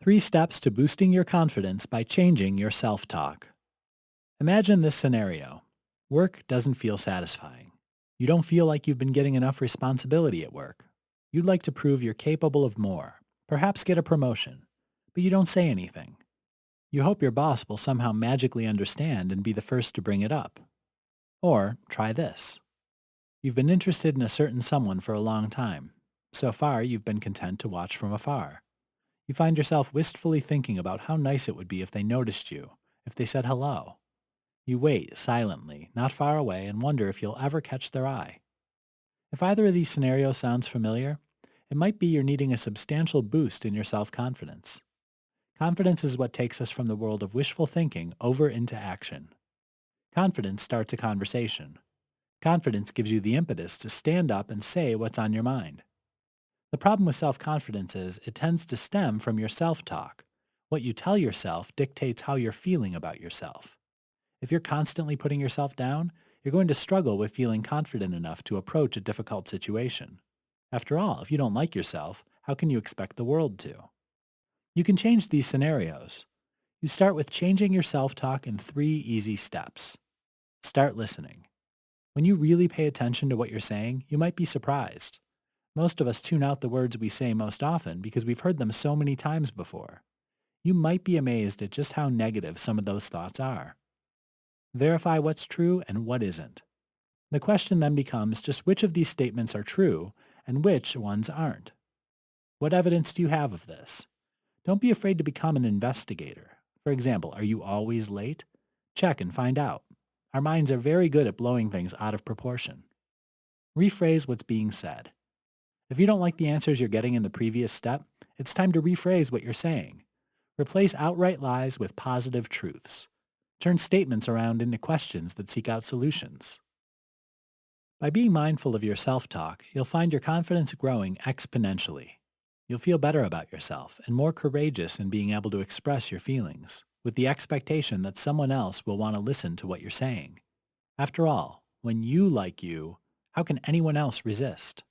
3 steps to boosting your confidence by changing your self-talk. Imagine this scenario. Work doesn't feel satisfying. You don't feel like you've been getting enough responsibility at work. You'd like to prove you're capable of more, perhaps get a promotion, but you don't say anything. You hope your boss will somehow magically understand and be the first to bring it up. Or try this. You've been interested in a certain someone for a long time. So far, you've been content to watch from afar. You find yourself wistfully thinking about how nice it would be if they noticed you, if they said hello. You wait silently, not far away, and wonder if you'll ever catch their eye. If either of these scenarios sounds familiar, it might be you're needing a substantial boost in your self-confidence. Confidence is what takes us from the world of wishful thinking over into action. Confidence starts a conversation. Confidence gives you the impetus to stand up and say what's on your mind. The problem with self-confidence is it tends to stem from your self-talk. What you tell yourself dictates how you're feeling about yourself. If you're constantly putting yourself down, you're going to struggle with feeling confident enough to approach a difficult situation. After all, if you don't like yourself, how can you expect the world to? You can change these scenarios. You start with changing your self-talk in 3 easy steps. Start listening. When you really pay attention to what you're saying, you might be surprised. Most of us tune out the words we say most often because we've heard them so many times before. You might be amazed at just how negative some of those thoughts are. Verify what's true and what isn't. The question then becomes just which of these statements are true and which ones aren't. What evidence do you have of this? Don't be afraid to become an investigator. For example, are you always late? Check and find out. Our minds are very good at blowing things out of proportion. Rephrase what's being said. If you don't like the answers you're getting in the previous step, it's time to rephrase what you're saying. Replace outright lies with positive truths. Turn statements around into questions that seek out solutions. By being mindful of your self-talk, you'll find your confidence growing exponentially. You'll feel better about yourself and more courageous in being able to express your feelings, with the expectation that someone else will want to listen to what you're saying. After all, when you like you, how can anyone else resist?